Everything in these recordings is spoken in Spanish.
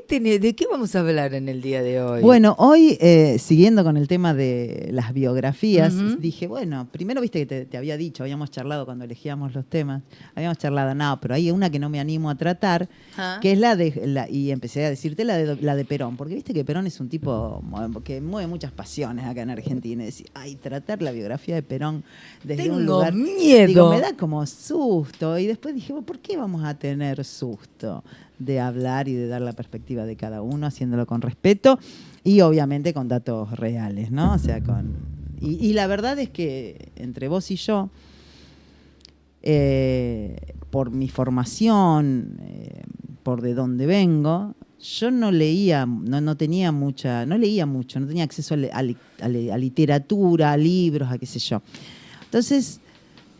¿De qué vamos a hablar en el día de hoy? Bueno, hoy, siguiendo con el tema de las biografías, dije, bueno, primero viste que te había dicho, habíamos charlado cuando elegíamos los temas, habíamos charlado, no, pero hay una que no me animo a tratar, que es y empecé a decirte la de Perón, porque viste que Perón es un tipo que mueve muchas pasiones acá en Argentina, y decir, ay, tratar la biografía de Perón desde un lugar... miedo. Digo, me da como susto, y después dije, bueno, ¿por qué vamos a tener susto de hablar y de dar la perspectiva de cada uno, haciéndolo con respeto y obviamente con datos reales, ¿no? O sea, y la verdad es que entre vos y yo, por mi formación, por de dónde vengo, yo no leía, no tenía mucha, no leía mucho, no tenía acceso a literatura, a libros, a qué sé yo. Entonces,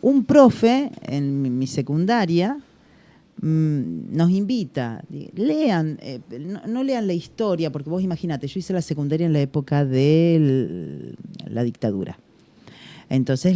un profe en mi secundaria nos invita, lean, no lean la historia, porque vos imagínate, yo hice la secundaria en la época de la dictadura. Entonces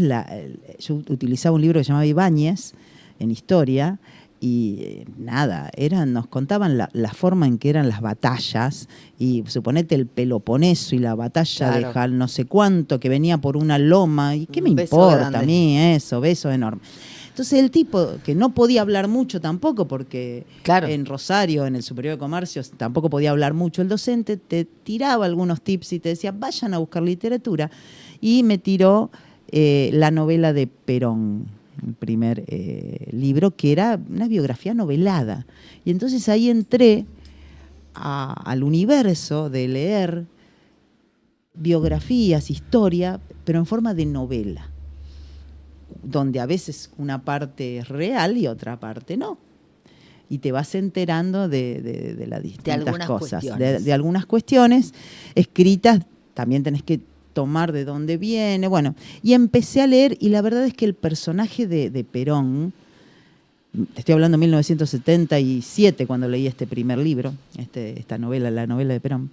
yo utilizaba un libro que se llamaba Ibáñez, en historia, y nos contaban la forma en que eran las batallas, y suponete el Peloponeso y la batalla de Jal no sé cuánto, que venía por una loma, y qué me importa a mí eso, beso enorme. Entonces el tipo, que no podía hablar mucho tampoco, porque en Rosario, en el Superior de Comercio, tampoco podía hablar mucho, el docente te tiraba algunos tips y te decía, vayan a buscar literatura, y me tiró la novela de Perón, el primer libro, que era una biografía novelada. Y entonces ahí entré al universo de leer biografías, historia, pero en forma de novela, donde a veces una parte es real y otra parte no. Y te vas enterando de las distintas cosas. De algunas cuestiones escritas, también tenés que tomar de dónde viene. Bueno, y empecé a leer, y la verdad es que el personaje de Perón, te estoy hablando de 1977, cuando leí este primer libro, esta novela, la novela de Perón,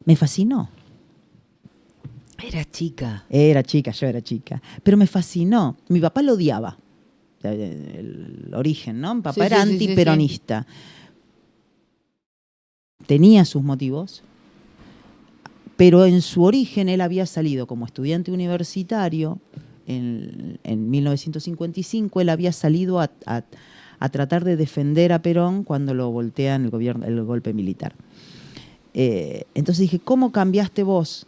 me fascinó. Era chica, yo era chica. Pero me fascinó. Mi papá lo odiaba. El origen, ¿no? Mi papá era antiperonista. Tenía sus motivos, pero en su origen él había salido como estudiante universitario. En 1955 él había salido a tratar de defender a Perón cuando lo voltean el golpe militar. Entonces dije, ¿cómo cambiaste vos,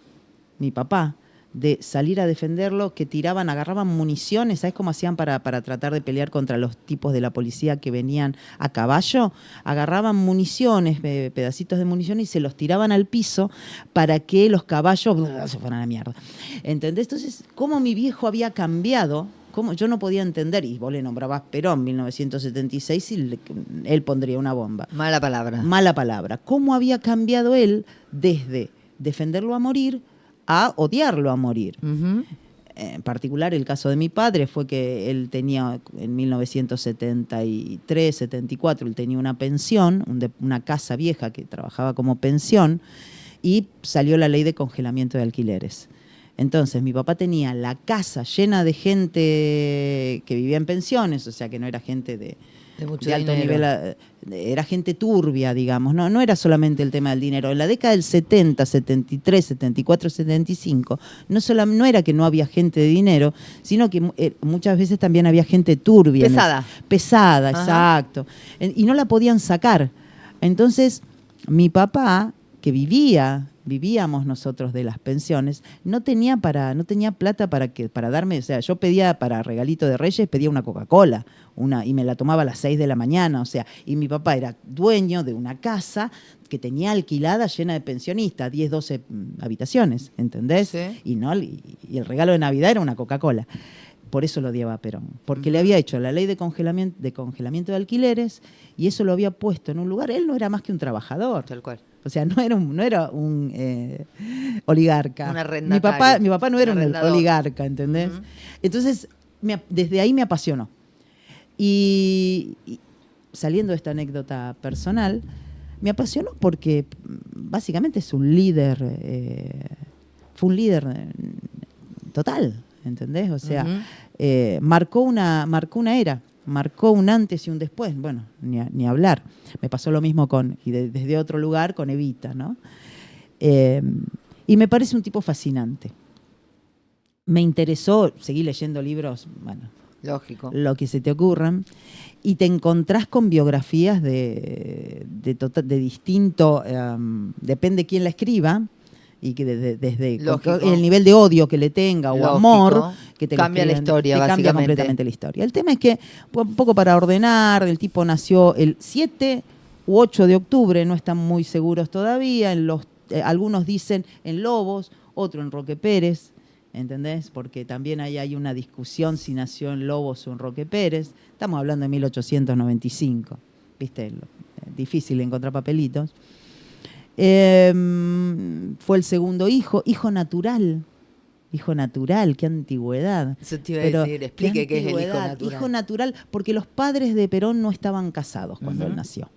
mi papá, de salir a defenderlo, que agarraban municiones? ¿Sabes cómo hacían para tratar de pelear contra los tipos de la policía que venían a caballo? Agarraban municiones, pedacitos de municiones, y se los tiraban al piso para que los caballos se fueran a la mierda. ¿Entendés? Entonces, ¿cómo mi viejo había cambiado? ¿Cómo? Yo no podía entender, y vos le nombrabas Perón, 1976, y él pondría una bomba. Mala palabra. Mala palabra. ¿Cómo había cambiado él desde defenderlo a morir a odiarlo a morir? En particular, el caso de mi padre fue que él tenía, en 1973, 74, él tenía una pensión, una casa vieja que trabajaba como pensión, y salió la ley de congelamiento de alquileres. Entonces, mi papá tenía la casa llena de gente que vivía en pensiones, o sea, que no era gente de alto nivel, era gente turbia, digamos, no era solamente el tema del dinero. En la década del 70, 73, 74, 75, no era que no había gente de dinero, sino que muchas veces también había gente turbia. Pesada, exacto. Y no la podían sacar. Entonces, mi papá, que vivíamos nosotros de las pensiones, no tenía plata para darme, o sea, yo pedía para regalito de Reyes, pedía una Coca-Cola, y me la tomaba a las 6 de la mañana, o sea, y mi papá era dueño de una casa que tenía alquilada llena de pensionistas, 10, 12 habitaciones, ¿entendés? Sí. Y el regalo de Navidad era una Coca-Cola. Por eso lo odiaba a Perón, porque le había hecho la ley de congelamiento de alquileres, y eso lo había puesto en un lugar. Él no era más que un trabajador. Tal cual. O sea, no era un oligarca. Un arrendatario. Mi papá no era un oligarca, ¿entendés? Entonces, desde ahí me apasionó. Y saliendo de esta anécdota personal, me apasionó porque básicamente es un líder, fue un líder total, ¿entendés? O sea, marcó una era. marcó un antes y un después. Bueno, ni hablar. Me pasó lo mismo desde otro lugar con Evita, ¿no? Y me parece un tipo fascinante. Me interesó, seguí leyendo libros, bueno, lógico, lo que se te ocurran, y te encontrás con biografías de distinto, depende quién la escriba, y que desde el nivel de odio que le tenga o amor, que te cambia la historia, te cambia completamente la historia. El tema es que, un poco para ordenar, el tipo nació el 7 u 8 de octubre, no están muy seguros todavía, algunos dicen en Lobos, otro en Roque Pérez, ¿entendés? Porque también ahí hay una discusión si nació en Lobos o en Roque Pérez. Estamos hablando de 1895, ¿viste? Difícil encontrar papelitos. Fue el segundo hijo natural. Hijo natural, qué antigüedad. Eso te iba a decir, explique qué es el hijo natural. Hijo natural, porque los padres de Perón no estaban casados cuando él nació.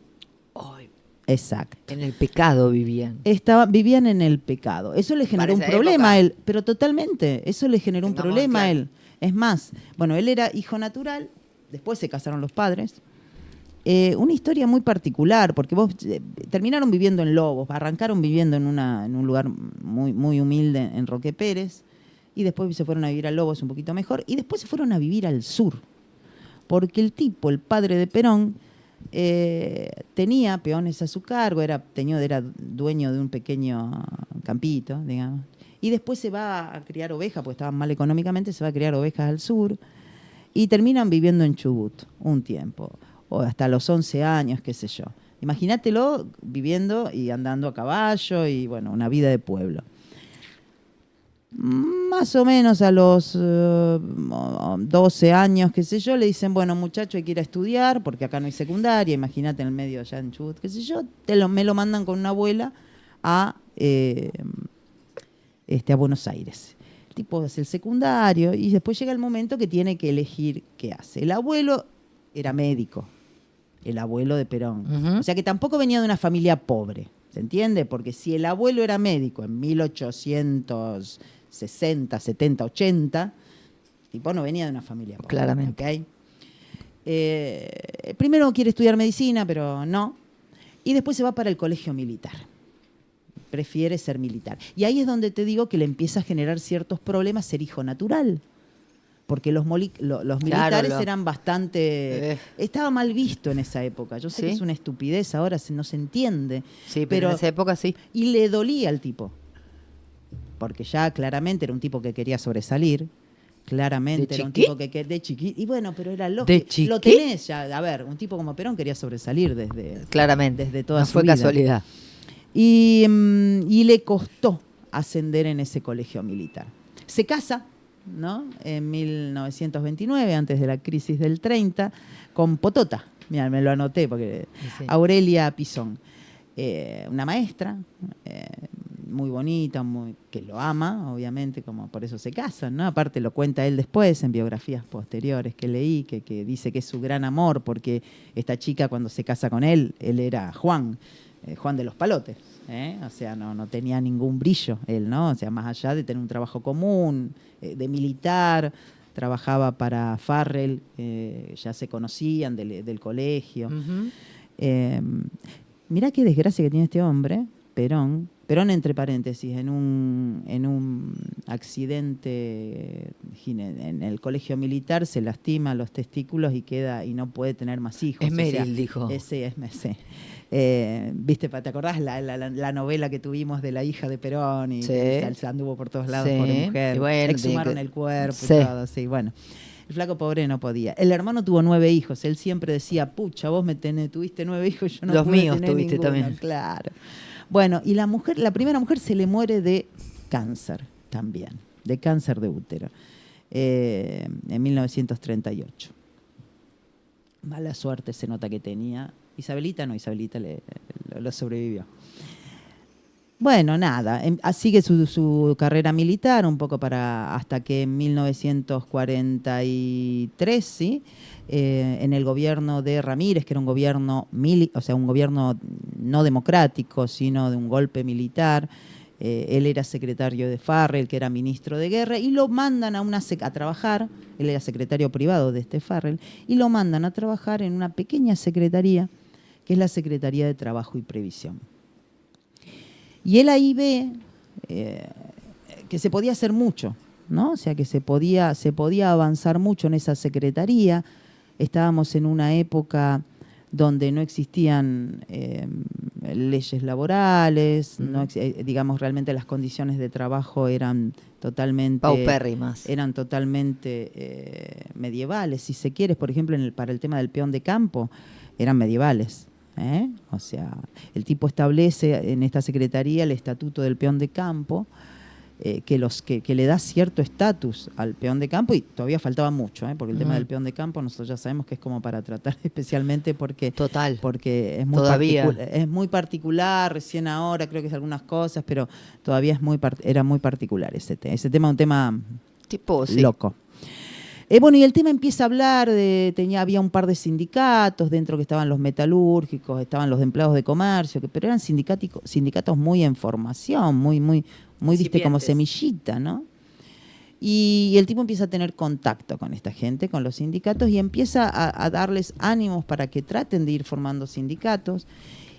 Ay, exacto. En el pecado vivían. Vivían en el pecado. Eso le generó un problema a él, pero totalmente, eso le generó un problema a él. Es más, bueno, él era hijo natural, después se casaron los padres. Una historia muy particular, porque terminaron viviendo en Lobos, arrancaron viviendo en un lugar muy, muy humilde en Roque Pérez, y después se fueron a vivir a Lobos un poquito mejor, y después se fueron a vivir al sur, porque el padre de Perón, tenía peones a su cargo, era dueño de un pequeño campito, digamos, y después se va a criar ovejas, porque estaban mal económicamente, se va a criar ovejas al sur, y terminan viviendo en Chubut un tiempo, o hasta los 11 años, qué sé yo. Imagínatelo viviendo y andando a caballo y, bueno, una vida de pueblo. Más o menos a los 12 años, qué sé yo, le dicen, bueno, muchacho, hay que ir a estudiar, porque acá no hay secundaria, imagínate en el medio allá en Chubut, qué sé yo, me lo mandan con una abuela a Buenos Aires. El tipo hace el secundario y después llega el momento que tiene que elegir qué hace. El abuelo era médico, el abuelo de Perón. O sea que tampoco venía de una familia pobre, ¿se entiende? Porque si el abuelo era médico en 1860, 70, 80, el tipo no venía de una familia pobre. Claramente. ¿Okay? Primero quiere estudiar medicina, pero no. Y después se va para el colegio militar. Prefiere ser militar. Y ahí es donde te digo que le empieza a generar ciertos problemas ser hijo natural. Porque los militares eran bastante... Estaba mal visto en esa época. Yo sé que es una estupidez, ahora no se entiende. Sí, pero en esa época sí. Y le dolía al tipo. Porque ya claramente era un tipo que quería sobresalir. Claramente era un tipo que de chiquito. Y bueno, pero era lógico. Lo tenés ya. A ver, un tipo como Perón quería sobresalir desde toda su vida. No fue casualidad. Y le costó ascender en ese colegio militar. Se casa, ¿no? En 1929, antes de la crisis del 30, con Potota. Mira, me lo anoté porque Aurelia Pisón, una maestra muy bonita, que lo ama, obviamente, como por eso se casan, ¿no? Aparte lo cuenta él después en biografías posteriores que leí, que dice que es su gran amor, porque esta chica cuando se casa con él era Juan de los Palotes, o sea, no tenía ningún brillo él, ¿no? O sea, más allá de tener un trabajo común, de militar, trabajaba para Farrell, ya se conocían del colegio. Mirá qué desgracia que tiene este hombre, Perón entre paréntesis, en un accidente en el colegio militar se lastima los testículos y no puede tener más hijos. Es Meryl, dijo. Sí. ¿Viste? ¿Te acordás la novela que tuvimos de la hija de Perón? Y se anduvo por todos lados, pobre mujer. Bueno, exhumaron el cuerpo y todo, sí, bueno. El flaco pobre no podía. El hermano tuvo 9 hijos. Él siempre decía, pucha, vos tuviste 9 hijos, yo no Los pude míos tener tuviste ninguno. también. Claro. Bueno, y la primera mujer se le muere de cáncer también, de cáncer de útero, en 1938. Mala suerte se nota que tenía. Isabelita lo sobrevivió. Bueno, nada, sigue su carrera militar un poco hasta que en 1943, ¿sí? En el gobierno de Ramírez, que era un gobierno un gobierno no democrático, sino de un golpe militar, él era secretario de Farrell, que era ministro de guerra, y lo mandan a trabajar, él era secretario privado de este Farrell, y lo mandan a trabajar en una pequeña secretaría, que es la Secretaría de Trabajo y Previsión. Y él ahí ve que se podía hacer mucho, ¿no? O sea, que se podía avanzar mucho en esa secretaría. Estábamos en una época donde no existían leyes laborales, digamos, realmente las condiciones de trabajo eran totalmente paupérrimas. Eran totalmente medievales, si se quiere. Por ejemplo, para el tema del peón de campo, eran medievales. O sea, el tipo establece en esta secretaría el estatuto del peón de campo, que le da cierto estatus al peón de campo, y todavía faltaba mucho, porque el tema del peón de campo nosotros ya sabemos que es como para tratar especialmente porque es muy particular, recién ahora creo que es algunas cosas, pero todavía era muy particular ese tema, un tema loco. Bueno, y el tema empieza a hablar había un par de sindicatos dentro, que estaban los metalúrgicos, estaban los empleados de comercio, pero eran sindicatos muy en formación, muy viste, como semillita, ¿no? Y el tipo empieza a tener contacto con esta gente, con los sindicatos, y empieza a darles ánimos para que traten de ir formando sindicatos.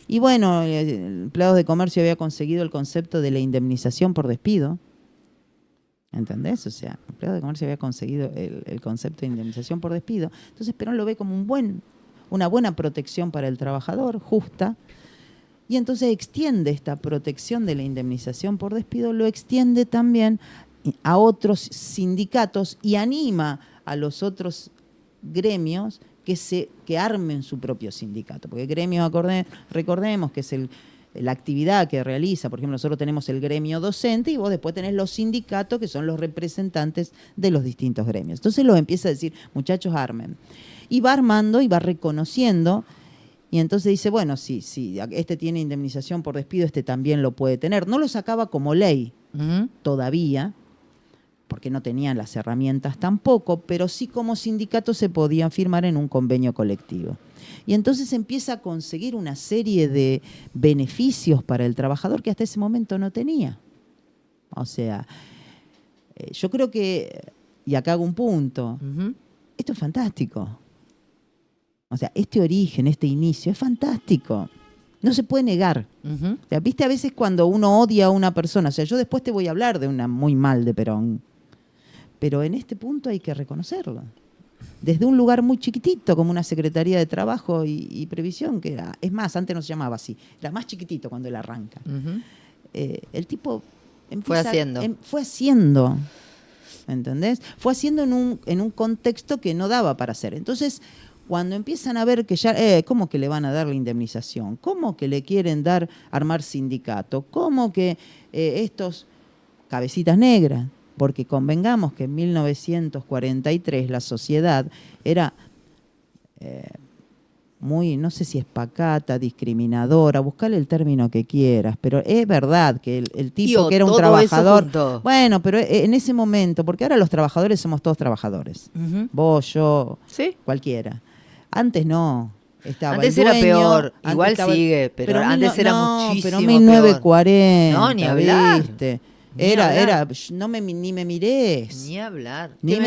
Y bueno, el empleado de comercio había conseguido el concepto de la indemnización por despido. ¿Entendés? O sea, el empleado de comercio había conseguido el concepto de indemnización por despido. Entonces Perón lo ve como una buena protección para el trabajador, justa, y entonces extiende esta protección de la indemnización por despido, lo extiende también a otros sindicatos y anima a los otros gremios que armen su propio sindicato. Porque gremios, recordemos que es la actividad que realiza. Por ejemplo, nosotros tenemos el gremio docente y vos después tenés los sindicatos, que son los representantes de los distintos gremios. Entonces los empieza a decir, muchachos, armen. Y va armando y va reconociendo, y entonces dice, bueno, sí, este tiene indemnización por despido, este también lo puede tener. No lo sacaba como ley todavía, porque no tenían las herramientas tampoco, pero sí como sindicato se podían firmar en un convenio colectivo. Y entonces empieza a conseguir una serie de beneficios para el trabajador que hasta ese momento no tenía. O sea, yo creo que, y acá hago un punto, esto es fantástico. O sea, este origen, este inicio es fantástico. No se puede negar. O sea, viste, a veces cuando uno odia a una persona, o sea, yo después te voy a hablar de una muy mal de Perón, pero en este punto hay que reconocerlo. Desde un lugar muy chiquitito, como una Secretaría de Trabajo y Previsión, que era, es más, antes no se llamaba así, era más chiquitito cuando él arranca. El tipo fue haciendo, ¿entendés? Fue haciendo en un contexto que no daba para hacer. Entonces, cuando empiezan a ver que ya, ¿cómo que le van a dar la indemnización? ¿Cómo que le quieren armar sindicato? ¿Cómo que estos cabecitas negras? Porque convengamos que en 1943 la sociedad era muy, no sé si es pacata, discriminadora, buscale el término que quieras, pero es verdad que el tipo que era un trabajador, bueno, pero en ese momento, porque ahora los trabajadores somos todos trabajadores, vos, yo, ¿sí? Cualquiera. Antes no. Antes era peor, igual sigue, pero antes era muchísimo pero 1940, no, ni hablar. ¿viste? No ni me mirés. Ni hablar. ¿Qué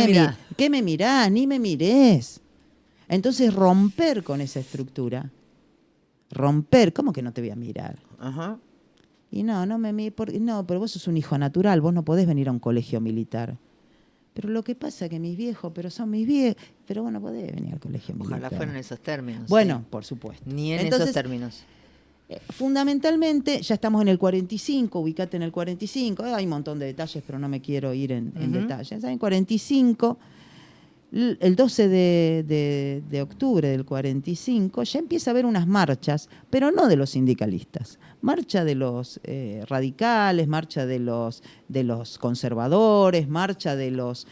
me mirás? Ni me mirés. Entonces romper con esa estructura. Romper, ¿cómo que no te voy a mirar? Y no, pero vos sos un hijo natural, vos no podés venir a un colegio militar. Pero lo que pasa es que mis viejos, son mis viejos, pero vos no podés venir al colegio militar. Ojalá fueran esos términos. Bueno, sí. Por supuesto. Ni en esos términos. Fundamentalmente, ya estamos en el 45, ubicate en el 45, hay un montón de detalles, pero no me quiero ir en detalles. En 45, el 12 de octubre del 45, ya empieza a haber unas marchas, pero no de los sindicalistas. Marcha de los radicales, marcha de los conservadores, marcha de los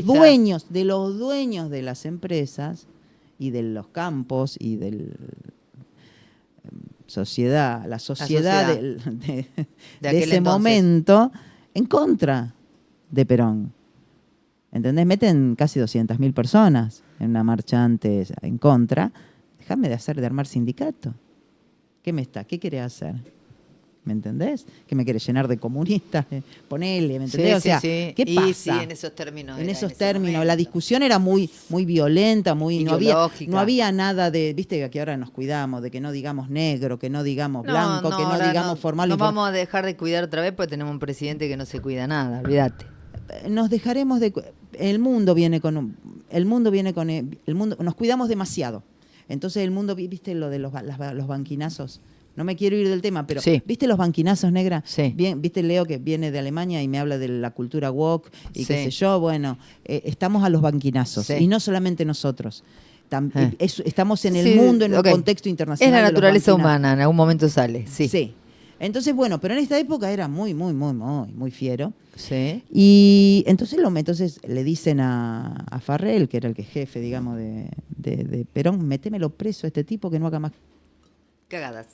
dueños de las empresas y de los campos y del la sociedad de ese momento en contra de Perón. ¿Entendés? Meten casi 200.000 personas en una marcha antes en contra. Déjame de armar sindicato. ¿Qué querés hacer? ¿me entendés? Que me querés llenar de comunista, ponele, ¿me entendés? O sea, ¿qué pasa? Sí, en esos términos. En esos términos, la discusión era muy, muy violenta, muy no había nada de, viste que ahora nos cuidamos, de que no digamos negro, que no digamos blanco, que no digamos formal. No vamos a dejar de cuidar otra vez porque tenemos un presidente que no se cuida nada, olvídate. Nos dejaremos de... El mundo viene con... nos cuidamos demasiado. Entonces el mundo, viste lo de los banquinazos. No me quiero ir del tema, pero ¿viste los banquinazos, negra? Sí. Bien, ¿viste Leo que viene de Alemania y me habla de la cultura woke y qué sé yo? Bueno, estamos a los banquinazos. Y no solamente nosotros. Estamos en el mundo, en un contexto internacional. Es la naturaleza humana, en algún momento sale. Sí. Entonces, bueno, pero en esta época era muy fiero. Sí. Y entonces le dicen a Farrell, que era el jefe, digamos, de Perón, métemelo preso a este tipo que no haga más cagadas.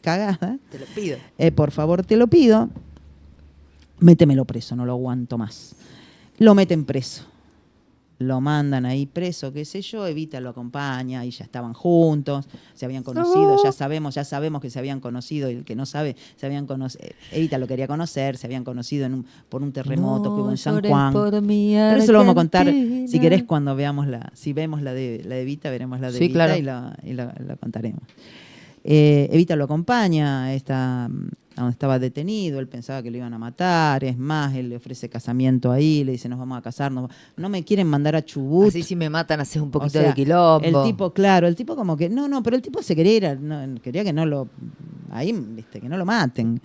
Te lo pido. Por favor, te lo pido. Métemelo preso, no lo aguanto más. Lo meten preso. Lo mandan ahí preso, qué sé yo, Evita lo acompaña y ya estaban juntos, se habían conocido, ya sabemos que se habían conocido, y el que no sabe, se habían conocido, Evita lo quería conocer, se habían conocido por un terremoto que hubo en San Juan. Pero eso lo vamos a contar, si querés, cuando si vemos la de Evita, veremos la de Evita, claro. y la contaremos. Evita lo acompaña, donde estaba detenido, él pensaba que lo iban a matar, es más, él le ofrece casamiento ahí, le dice, nos vamos a casar, no me quieren mandar a Chubut. Así si me matan, haces un poquito de quilombo. El tipo como que, pero el tipo se quería quería que no lo, ahí, viste, que no lo maten.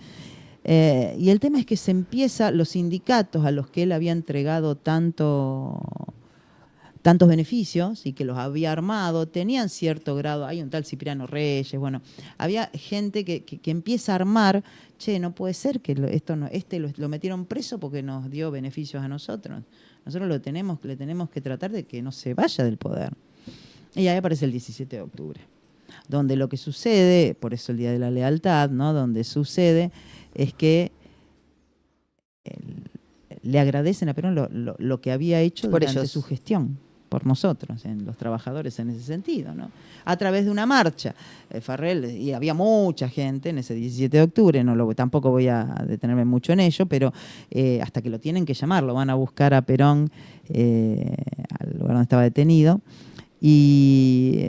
Y el tema es que se empieza, los sindicatos a los que él había entregado tantos beneficios y que los había armado, tenían cierto grado, hay un tal Cipriano Reyes, bueno, había gente que empieza a armar, no puede ser que lo metieron preso porque nos dio beneficios a nosotros. Nosotros le tenemos que tratar de que no se vaya del poder. Y ahí aparece el 17 de octubre, donde lo que sucede, por eso el Día de la Lealtad, ¿no? Donde sucede es que le agradecen a Perón lo que había hecho durante su gestión, por nosotros, en los trabajadores en ese sentido, ¿no? A través de una marcha. Farrell, y había mucha gente en ese 17 de octubre, tampoco voy a detenerme mucho en ello, pero hasta que lo tienen que llamar, lo van a buscar a Perón al lugar donde estaba detenido, y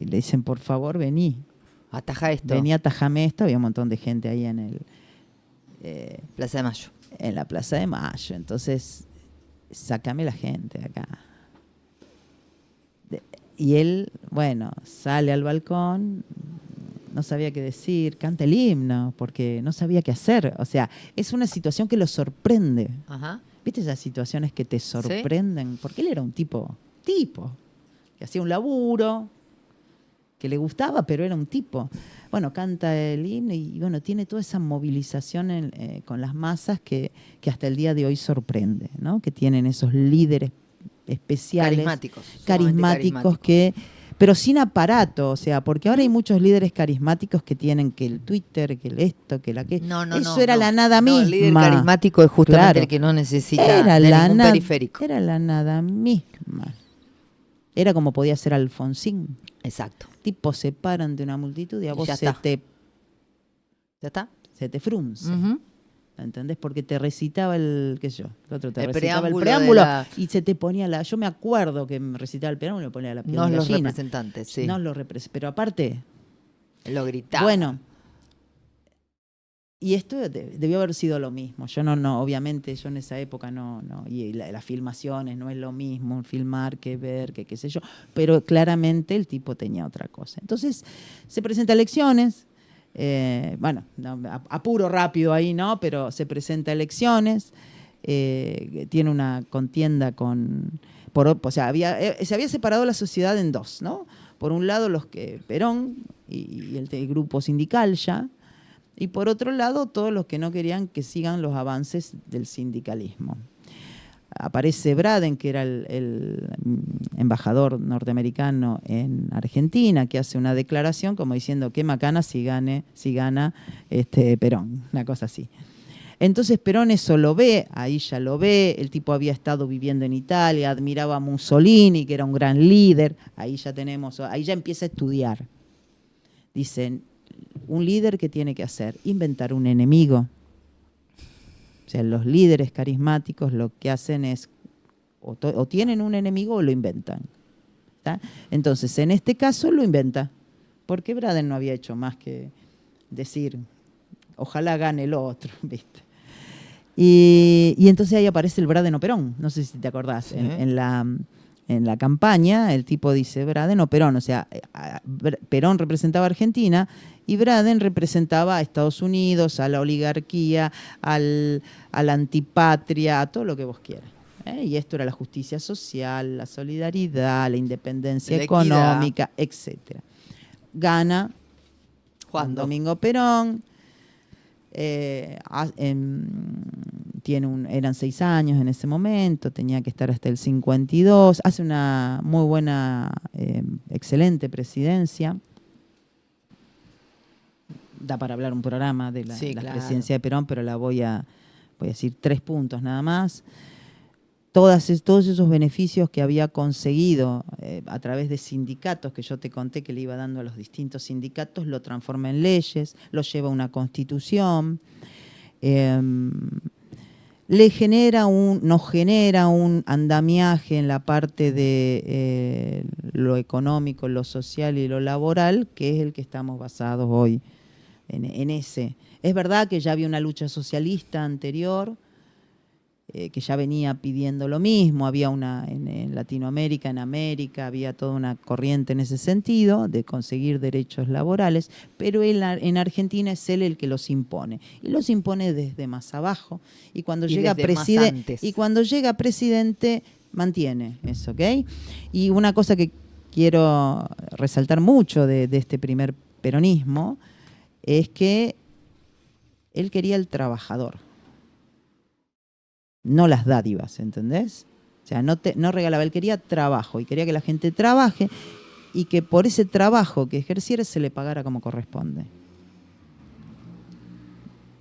le dicen, por favor, vení. Ataja esto. Vení, atajame esto. Había un montón de gente ahí en el... Plaza de Mayo. En la Plaza de Mayo. Entonces, sácame la gente de acá. Y él, bueno, sale al balcón, no sabía qué decir, canta el himno, porque no sabía qué hacer. O sea, es una situación que lo sorprende. Ajá. ¿Viste esas situaciones que te sorprenden? ¿Sí? Porque él era un tipo, que hacía un laburo, que le gustaba, pero era un tipo. Bueno, canta el himno y bueno, tiene toda esa movilización con las masas que hasta el día de hoy sorprende, ¿no? Que tienen esos líderes especiales, carismáticos pero sin aparato, o sea, porque ahora hay muchos líderes carismáticos que tienen que el Twitter, que el esto, que la que... Eso era la nada misma. El líder carismático es justamente el que no necesita ningún periférico. Era la nada misma. Era como podía ser Alfonsín. Exacto. Tipos se paran de una multitud y a vos ¿Ya está? Se te frunce. ¿Entendés? Porque te recitaba el preámbulo y se te ponía yo me acuerdo que me recitaba el preámbulo y me ponía la piel de gallina. Los representantes, sí. Pero aparte... Lo gritaba. Bueno, y esto debió haber sido lo mismo. Yo obviamente, yo en esa época no, y las filmaciones no es lo mismo, filmar que ver, que qué sé yo, pero claramente el tipo tenía otra cosa. Entonces, se presenta a elecciones, apuro rápido ahí, ¿no? Pero se presenta a elecciones, tiene una contienda se había separado la sociedad en dos, ¿no? Por un lado Perón y el grupo sindical ya, y por otro lado todos los que no querían que sigan los avances del sindicalismo. Aparece Braden, que era el embajador norteamericano en Argentina, que hace una declaración como diciendo qué macana si gana Perón, una cosa así. Entonces Perón eso lo ve, ahí ya lo ve, el tipo había estado viviendo en Italia, admiraba a Mussolini, que era un gran líder, ahí ya empieza a estudiar. Dicen, un líder, ¿qué tiene que hacer? Inventar un enemigo O sea, los líderes carismáticos lo que hacen es o tienen un enemigo o lo inventan. ¿Tá? Entonces, en este caso lo inventa, porque Braden no había hecho más que decir, ojalá gane el otro, ¿viste? Y entonces ahí aparece el Braden o Perón, no sé si te acordás, Sí. en la campaña el tipo dice Braden o Perón, o sea, Perón representaba a Argentina y Braden representaba a Estados Unidos, a la oligarquía, a la antipatria, a todo lo que vos quieras. Y esto era la justicia social, la solidaridad, la independencia La económica, etc. Gana Juan ¿Cuándo? Domingo Perón. Eran 6 años en ese momento, tenía que estar hasta el 52, hace una muy buena, excelente presidencia. Da para hablar un programa de la claro. presidencia de Perón, pero voy a decir 3 puntos nada más. Todos esos beneficios que había conseguido a través de sindicatos, que yo te conté que le iba dando a los distintos sindicatos, lo transforma en leyes, lo lleva a una constitución, nos genera un andamiaje en la parte de lo económico, lo social y lo laboral, que es el que estamos basados hoy en ese. Es verdad que ya había una lucha socialista anterior, que ya venía pidiendo lo mismo, había en Latinoamérica, en América, había toda una corriente en ese sentido de conseguir derechos laborales, pero en Argentina es él el que los impone, y los impone desde más abajo, y cuando llega presidente mantiene eso, ¿ok? Y una cosa que quiero resaltar mucho de este primer peronismo es que él quería el trabajador, no las dádivas, ¿entendés? O sea, no regalaba, él quería trabajo y quería que la gente trabaje y que por ese trabajo que ejerciera se le pagara como corresponde.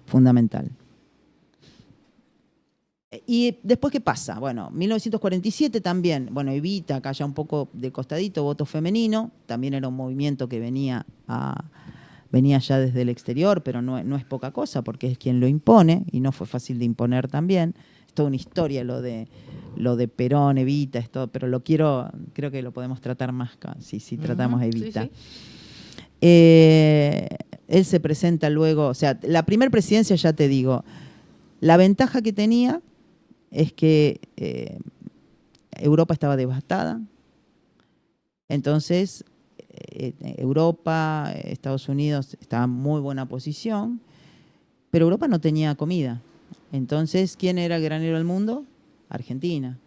Fundamental. Y después, ¿qué pasa? Bueno, 1947 también, bueno, Evita, acá ya un poco de costadito, voto femenino, también era un movimiento que venía ya desde el exterior, pero no es poca cosa porque es quien lo impone y no fue fácil de imponer también. Es toda una historia lo de Perón, Evita, esto, pero creo que lo podemos tratar más si tratamos Evita. Sí, sí. Él se presenta luego, o sea, la primera presidencia, ya te digo, la ventaja que tenía es que Europa estaba devastada, entonces Europa, Estados Unidos estaban en muy buena posición, pero Europa no tenía comida. Entonces, ¿quién era el granero del mundo? Argentina.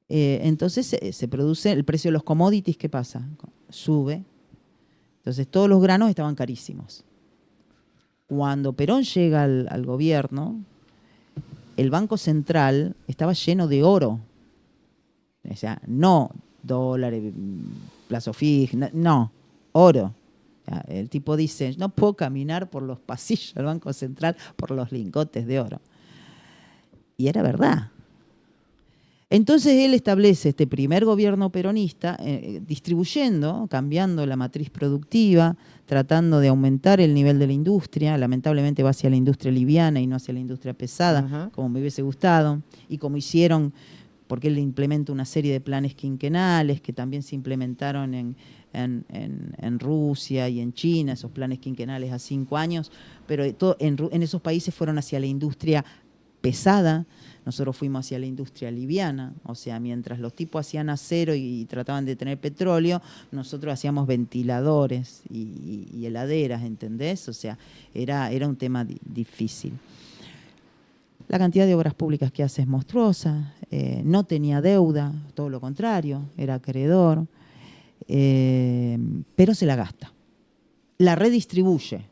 Entonces se produce el precio de los commodities, ¿qué pasa? Sube. Entonces todos los granos estaban carísimos. Cuando Perón llega al gobierno, el Banco Central estaba lleno de oro. O sea, no dólares, plazo fijo, no, oro. El tipo dice, no puedo caminar por los pasillos del Banco Central por los lingotes de oro. Y era verdad. Entonces él establece este primer gobierno peronista distribuyendo, cambiando la matriz productiva, tratando de aumentar el nivel de la industria. Lamentablemente va hacia la industria liviana y no hacia la industria pesada, como me hubiese gustado, y como hicieron, porque él implementa una serie de planes quinquenales que también se implementaron en Rusia y en China, esos planes quinquenales a 5 años, pero en esos países fueron hacia la industria pesada. Nosotros fuimos hacia la industria liviana, o sea, mientras los tipos hacían acero y trataban de tener petróleo, nosotros hacíamos ventiladores y heladeras, ¿entendés? O sea, era un tema difícil. La cantidad de obras públicas que hace es monstruosa, no tenía deuda, todo lo contrario, era acreedor, pero se la gasta. La redistribuye,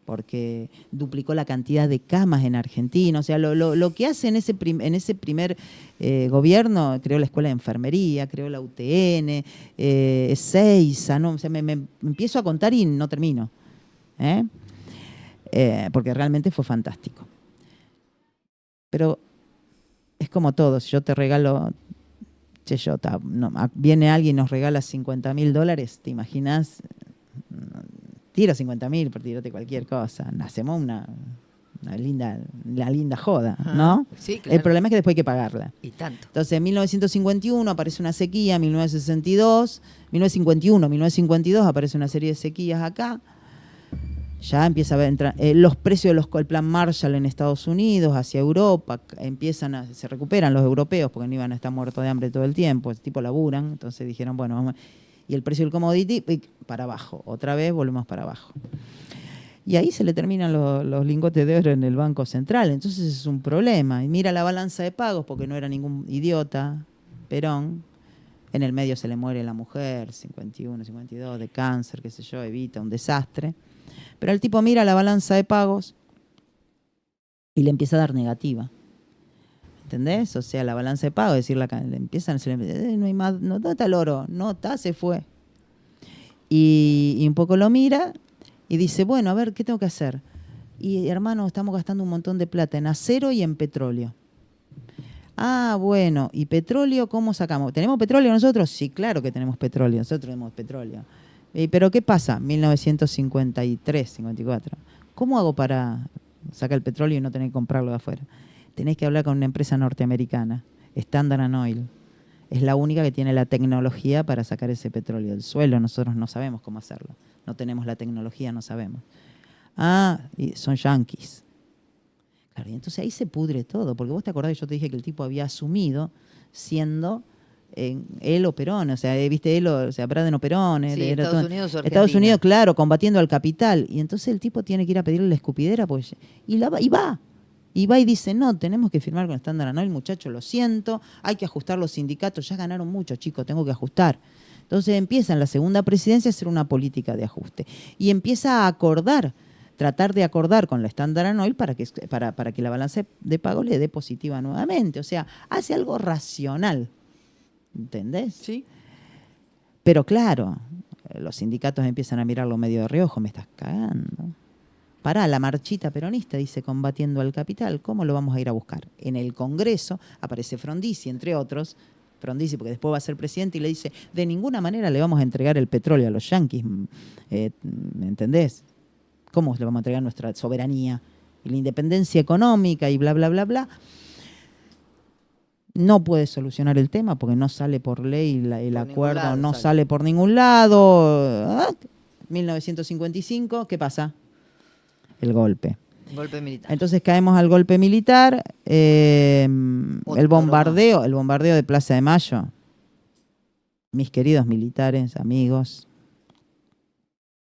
porque duplicó la cantidad de camas en Argentina. O sea, lo que hace en ese primer gobierno, creó la Escuela de Enfermería, creó la UTN, Ezeiza, ¿no? O sea, me empiezo a contar y no termino, porque realmente fue fantástico. Pero es como todo, si yo te regalo, viene alguien y nos regala $50.000, ¿te imaginas? Tiro 50.000 por tirarte cualquier cosa. Hacemos la linda joda, ¿no? Sí, claro. El problema es que después hay que pagarla. Y tanto. Entonces, en 1951 aparece una sequía, 1952 aparece una serie de sequías acá. Ya empieza a entrar los precios del plan Marshall en Estados Unidos, hacia Europa, se recuperan los europeos porque no iban a estar muertos de hambre todo el tiempo, ese tipo laburan, entonces dijeron, bueno, vamos. Y el precio del commodity, para abajo, otra vez volvemos para abajo. Y ahí se le terminan los lingotes de oro en el Banco Central, entonces es un problema. Y mira la balanza de pagos, porque no era ningún idiota, Perón. En el medio se le muere la mujer, 51, 52, de cáncer, qué sé yo, Evita, un desastre. Pero el tipo mira la balanza de pagos y le empieza a dar negativa. ¿Entendés? O sea, la balanza de pagos, es decir, le empiezan, no hay más, no está el oro, no está, se fue. Y un poco lo mira y dice, bueno, a ver, ¿qué tengo que hacer? Y hermano, estamos gastando un montón de plata en acero y en petróleo. Ah, bueno, ¿y petróleo cómo sacamos? ¿Tenemos petróleo nosotros? Sí, claro que tenemos petróleo, nosotros tenemos petróleo. ¿Pero qué pasa? 1953, 54. ¿Cómo hago para sacar el petróleo y no tener que comprarlo de afuera? Tenés que hablar con una empresa norteamericana, Standard Oil. Es la única que tiene la tecnología para sacar ese petróleo del suelo. Nosotros no sabemos cómo hacerlo. No tenemos la tecnología, no sabemos. Ah, y son yanquis. Claro, y entonces ahí se pudre todo, porque vos te acordás que yo te dije que el tipo había asumido siendo él o Perón, o sea, viste él o sea, Braden o Perón. Sí, Estados Unidos o Argentina. Estados Unidos, claro, combatiendo al capital. Y entonces el tipo tiene que ir a pedirle la escupidera, pues, y va y dice, no, tenemos que firmar con Standard Oil, muchachos, lo siento, hay que ajustar los sindicatos, ya ganaron mucho, chicos, tengo que ajustar. Entonces empieza en la segunda presidencia a hacer una política de ajuste. Y empieza a tratar de acordar con la Standard Oil para que la balanza de pago le dé positiva nuevamente. O sea, hace algo racional. ¿Entendés? Sí. Pero claro, los sindicatos empiezan a mirarlo medio de reojo, me estás cagando. Pará, la marchita peronista dice combatiendo al capital, ¿cómo lo vamos a ir a buscar? En el Congreso aparece Frondizi, entre otros, Frondizi porque después va a ser presidente y le dice, de ninguna manera le vamos a entregar el petróleo a los yanquis, ¿me entendés? ¿Cómo le vamos a entregar nuestra soberanía? Y la independencia económica y bla, bla, bla, bla. No puede solucionar el tema porque no sale por ley el acuerdo, no sale por ningún lado. 1955, ¿qué pasa? El golpe. Golpe militar. Entonces caemos al golpe militar, el bombardeo de Plaza de Mayo. Mis queridos militares, amigos,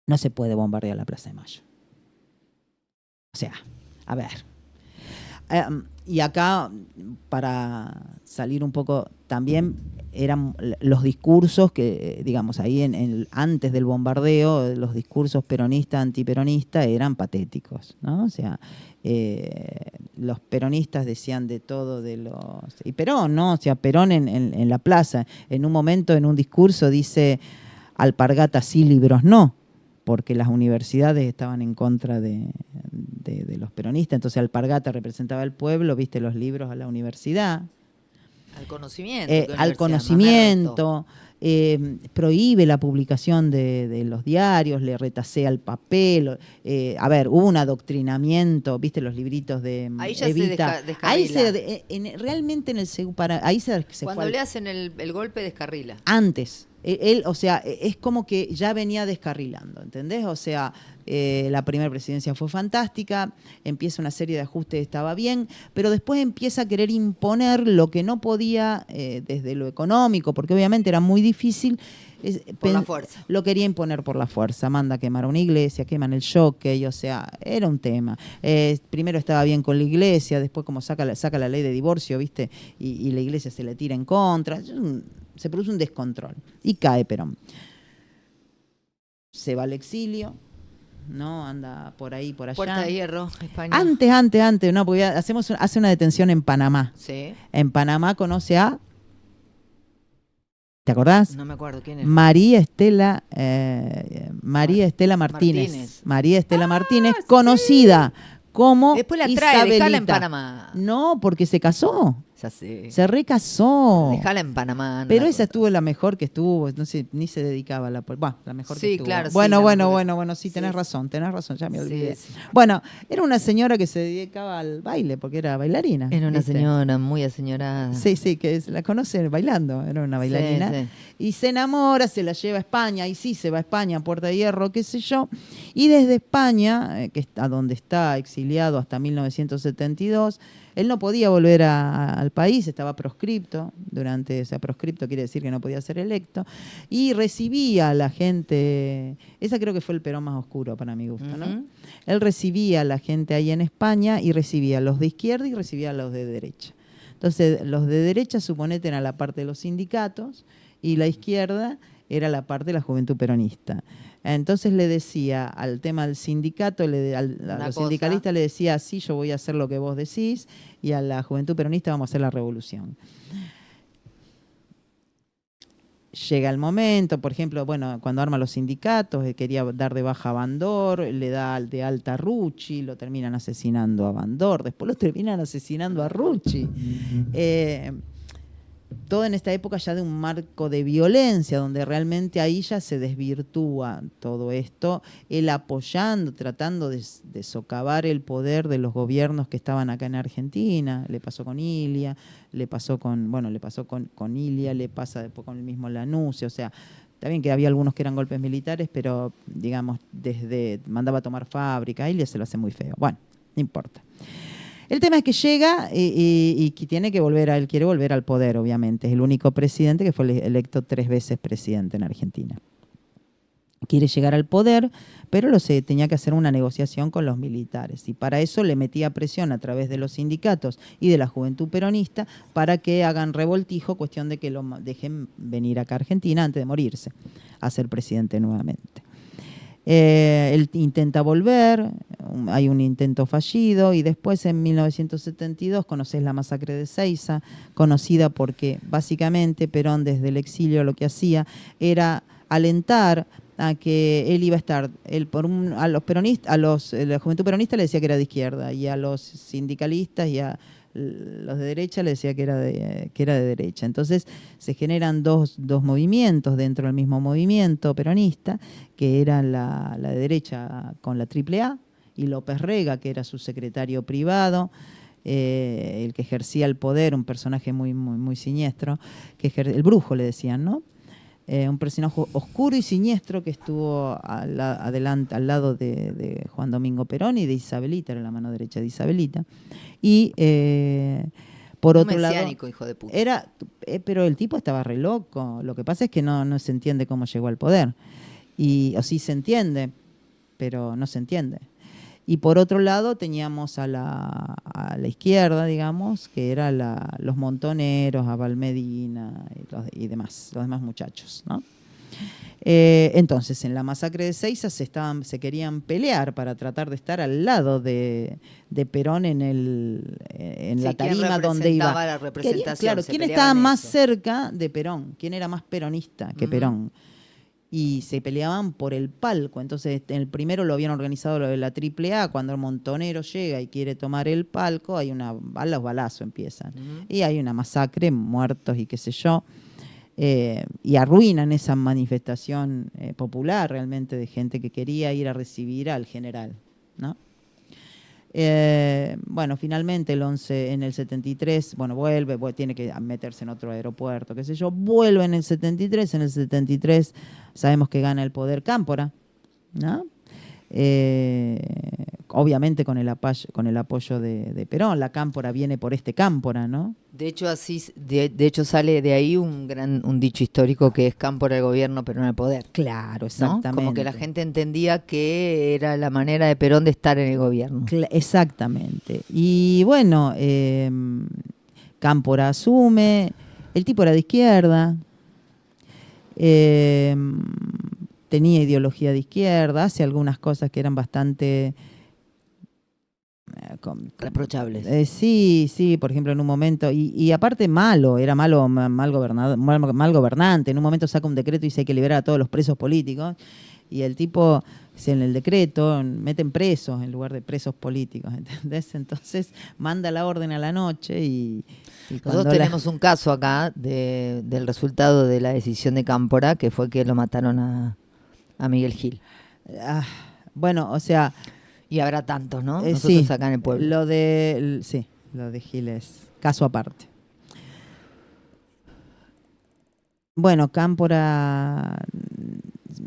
no se puede bombardear la Plaza de Mayo. O sea, a ver. Y acá, para salir un poco, también eran los discursos que, digamos, ahí antes del bombardeo, los discursos peronistas, antiperonistas eran patéticos, ¿no? O sea, los peronistas decían de todo de los... Y Perón, ¿no? O sea, Perón en la plaza, en un momento, en un discurso, dice, alpargatas sí, libros no, porque las universidades estaban en contra de los peronistas, entonces alpargata representaba al pueblo, viste, los libros a la universidad. Al conocimiento, prohíbe la publicación de los diarios, le retasea el papel. A ver, hubo un adoctrinamiento, viste los libritos de ahí ya Evita. Se descarrila. Ahí realmente en el ahí se cuando le hacen el golpe descarrila. Antes. Él, o sea, es como que ya venía descarrilando, ¿entendés? O sea, la primera presidencia fue fantástica, empieza una serie de ajustes, estaba bien, pero después empieza a querer imponer lo que no podía desde lo económico, porque obviamente era muy difícil. Por la fuerza. Lo quería imponer por la fuerza. Manda a quemar una iglesia, queman el Jockey, o sea, era un tema. Primero estaba bien con la iglesia, después como saca la ley de divorcio, ¿viste? Y la iglesia se le tira en contra. Se produce un descontrol. Y cae Perón. Se va al exilio, ¿no? Anda por ahí, por allá. Puerta de Hierro, España. Antes, ¿no? Porque hace una detención en Panamá. Sí. En Panamá conoce a... ¿Te acordás? No me acuerdo quién es. María Estela Martínez. María Estela Martínez, conocida como después la trae, Isabelita. dejala en Panamá. No, porque se casó. Ya sé. Se recasó. Dejala en Panamá. Pero esa estuvo la mejor que estuvo, no sé, ni se dedicaba a la política. Bueno, la mejor que estuvo. Claro, bueno, sí, tenés razón, ya me olvidé. Sí. Bueno, era una señora que se dedicaba al baile, porque era bailarina. Era una señora muy aseñorada. Sí, que la conocen bailando, era una bailarina. Sí. Y se enamora, se la lleva a España, y sí, se va a España, a Puerta de Hierro, qué sé yo. Y desde España, a donde está exiliado hasta 1972, él no podía volver al país, estaba proscripto, proscripto quiere decir que no podía ser electo, y recibía a la gente, esa creo que fue el Perón más oscuro para mi gusto, ¿no? Él recibía a la gente ahí en España y recibía a los de izquierda y recibía a los de derecha. Entonces, los de derecha, suponete, eran la parte de los sindicatos y la izquierda era la parte de la juventud peronista. Entonces le decía al tema del sindicato, a los sindicalistas le decía, sí, yo voy a hacer lo que vos decís, y a la juventud peronista vamos a hacer la revolución. Llega el momento, por ejemplo, bueno, cuando arma los sindicatos, quería dar de baja a Bandor, le da de alta a Rucci, lo terminan asesinando a Bandor, después lo terminan asesinando a Rucci. Todo en esta época ya de un marco de violencia, donde realmente ahí ya se desvirtúa todo esto, él apoyando, tratando de socavar el poder de los gobiernos que estaban acá en Argentina. Le pasó con Ilia, le pasó con Ilia, le pasa después con el mismo Lanusse, o sea, está bien que había algunos que eran golpes militares, pero digamos, mandaba a tomar fábrica, Ilia se lo hace muy feo. Bueno, no importa. El tema es que llega y tiene que él quiere volver al poder, obviamente. Es el único presidente que fue electo 3 veces presidente en Argentina. Quiere llegar al poder, pero tenía que hacer una negociación con los militares. Y para eso le metía presión a través de los sindicatos y de la juventud peronista para que hagan revoltijo, cuestión de que lo dejen venir acá a Argentina antes de morirse, a ser presidente nuevamente. Él intenta volver, hay un intento fallido, y después en 1972 conoces la masacre de Seiza, conocida porque básicamente Perón desde el exilio lo que hacía era alentar a que él iba a estar, a los peronistas, la juventud peronista le decía que era de izquierda, y a los sindicalistas y a los de derecha le decía que era de derecha. Entonces se generan dos movimientos dentro del mismo movimiento peronista, que era la de derecha con la AAA, y López Rega, que era su secretario privado, el que ejercía el poder, un personaje muy, muy, muy siniestro, el brujo le decían, ¿no? Un personaje oscuro y siniestro que estuvo al lado de Juan Domingo Perón y de Isabelita, era la mano derecha de Isabelita. Y por otro lado, hijo de puta. Pero el tipo estaba re loco. Lo que pasa es que no se entiende cómo llegó al poder. O sí se entiende, pero no se entiende. Y por otro lado teníamos a la izquierda, digamos, que era los montoneros, a Valmedina y demás, los demás muchachos, ¿no? Entonces, en la masacre de Seiza se querían pelear para tratar de estar al lado de Perón en la tarima donde iba. La representación, claro, ¿quién estaba más cerca de Perón? ¿Quién era más peronista que Perón? Y se peleaban por el palco. Entonces, en el primero lo habían organizado lo de la AAA. Cuando el montonero llega y quiere tomar el palco, hay los balazos empiezan. Y hay una masacre, muertos y qué sé yo. Y arruinan esa manifestación popular realmente de gente que quería ir a recibir al general, ¿no? Bueno, finalmente en el 73, bueno, tiene que meterse en otro aeropuerto, qué sé yo, vuelve en el 73 sabemos que gana el poder Cámpora, ¿no? Obviamente con el apoyo de Perón. La Cámpora viene por Cámpora, ¿no? De hecho sale de ahí un dicho histórico que es Cámpora el gobierno, Perón el poder. Claro, exactamente. ¿No? Como que la gente entendía que era la manera de Perón de estar en el gobierno. Exactamente. Y bueno, Cámpora asume, el tipo era de izquierda, tenía ideología de izquierda, hace algunas cosas que eran bastante reprochables. Sí, por ejemplo, en un momento, y aparte era mal gobernante. En un momento saca un decreto y dice que liberar a todos los presos políticos, y el tipo, en el decreto, meten presos en lugar de presos políticos, ¿entendés? Entonces manda la orden a la noche y Y Nosotros tenemos un caso acá del resultado de la decisión de Cámpora, que fue que lo mataron a Miguel Gil. Bueno, o sea... Y habrá tantos, ¿no? Nosotros sí, acá en el pueblo. Lo de Gil es caso aparte. Bueno, Cámpora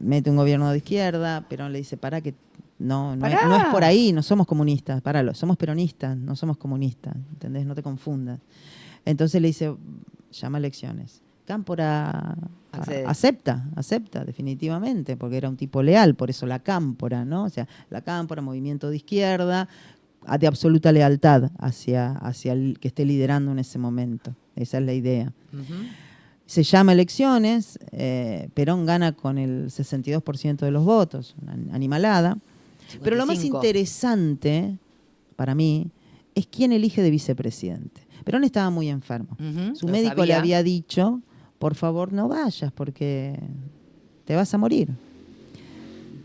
mete un gobierno de izquierda, Perón le dice, pará que no es por ahí, no somos comunistas, paralo, somos peronistas, no somos comunistas, ¿entendés? No te confundas. Entonces le dice, llama a elecciones. Cámpora acepta definitivamente, porque era un tipo leal, por eso la Cámpora, ¿no? O sea, la Cámpora, movimiento de izquierda, de absoluta lealtad hacia el que esté liderando en ese momento. Esa es la idea. Se llama elecciones, Perón gana con el 62% de los votos, una animalada. 55. Pero lo más interesante para mí es quién elige de vicepresidente. Perón estaba muy enfermo. Su médico le había dicho, por favor no vayas porque te vas a morir.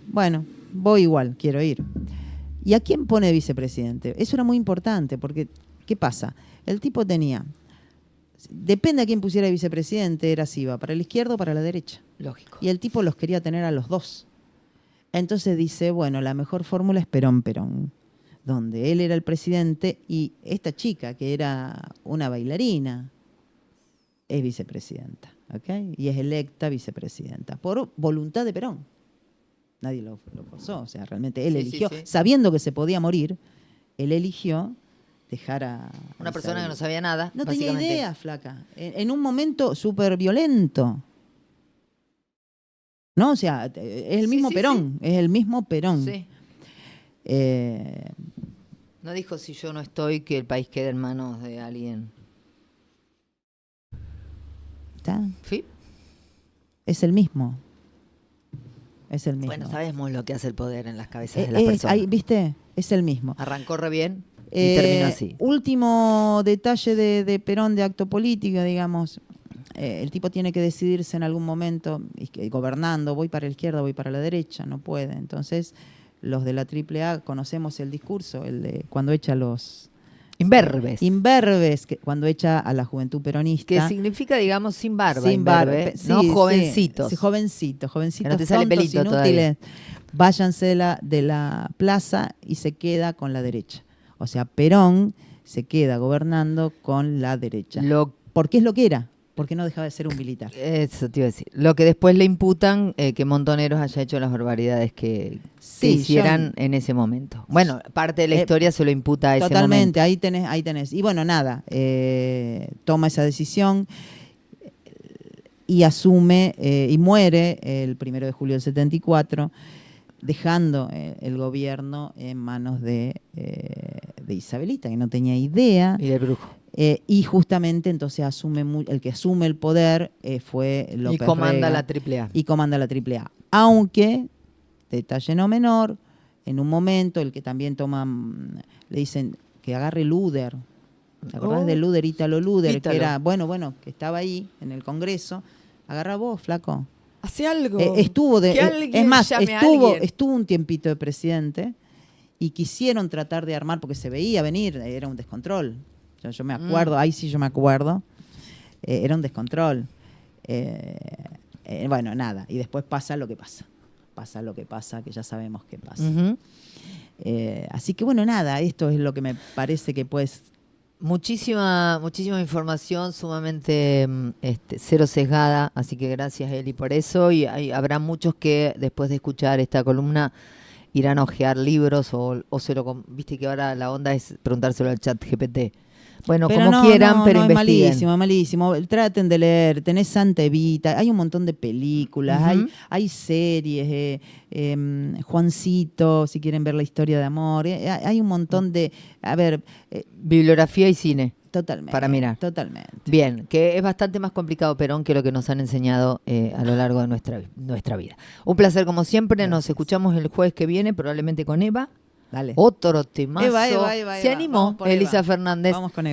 Bueno, voy igual, quiero ir. ¿Y a quién pone de vicepresidente? Eso era muy importante porque, ¿qué pasa? El tipo tenía... Depende a quién pusiera de vicepresidente, era si iba para la izquierda o para la derecha. Lógico. Y el tipo los quería tener a los dos. Entonces dice, bueno, la mejor fórmula es Perón, donde él era el presidente y esta chica, que era una bailarina, es vicepresidenta, ¿ok? Y es electa vicepresidenta, por voluntad de Perón. Nadie lo forzó, o sea, realmente él eligió, sabiendo que se podía morir, él eligió dejar a una persona que no sabía nada. No tenía idea, flaca. En un momento súper violento. ¿No? O sea, es el mismo Perón. Es el mismo Perón. Sí. No dijo si yo no estoy que el país quede en manos de alguien. ¿Está? Sí. Es el mismo. Es el mismo. Bueno, sabemos lo que hace el poder en las cabezas de las personas. ¿Viste? Es el mismo. Arrancó re bien. Y terminó así. Último detalle de Perón, de acto político, digamos. El tipo tiene que decidirse en algún momento, gobernando, voy para la izquierda, voy para la derecha, no puede. Entonces, los de la AAA conocemos el discurso, el de cuando echa los... Imberbes, cuando echa a la juventud peronista. Que significa, digamos, sin barba. Sin barba, ¿no? Jovencitos. Sí, jovencitos, que no te sale pelito inútiles. Todavía. Váyanse de la plaza y se queda con la derecha. O sea, Perón se queda gobernando con la derecha. ¿Por qué es lo que era? Porque no dejaba de ser un militar. Eso te iba a decir. Lo que después le imputan que Montoneros haya hecho las barbaridades que hicieran en ese momento. Bueno, parte de la historia se lo imputa a ese momento. Totalmente, ahí tenés. Y bueno, nada, toma esa decisión y asume y muere el 1 de julio del 74, dejando el gobierno en manos de Isabelita, que no tenía idea. Y del brujo. Y justamente entonces el que asume el poder fue López Rega. Y comanda la AAA. Y comanda la AAA. Aunque, detalle no menor, en un momento el que también toma, le dicen que agarre Luder. ¿Te acordás de Luder, Ítalo Luder? Que era, bueno, que estaba ahí en el Congreso. Agarra vos, flaco. Hace algo. Estuvo un tiempito de presidente y quisieron tratar de armar, porque se veía venir, era un descontrol. Yo me acuerdo, ahí sí yo me acuerdo, era un descontrol. Bueno, nada, y después pasa lo que pasa. Pasa lo que pasa, que ya sabemos qué pasa. Así que bueno, nada, esto es lo que me parece que pues... Muchísima información, sumamente cero sesgada, así que gracias Eli por eso, y habrá muchos que después de escuchar esta columna irán a ojear libros o viste que ahora la onda es preguntárselo al chat GPT. Bueno, pero como quieran, pero investiguen. Es malísimo. Traten de leer. Tenés Santa Evita, hay un montón de películas, hay series, Juancito, si quieren ver la historia de amor, hay un montón de... bibliografía y cine. Totalmente. Para mirar. Totalmente. Bien, que es bastante más complicado, Perón, que lo que nos han enseñado a lo largo de nuestra vida. Un placer como siempre. Gracias. Nos escuchamos el jueves que viene, probablemente con Eva. Dale. Otro temazo. Eva. Se animó Elisa Fernández. Vamos con Eva.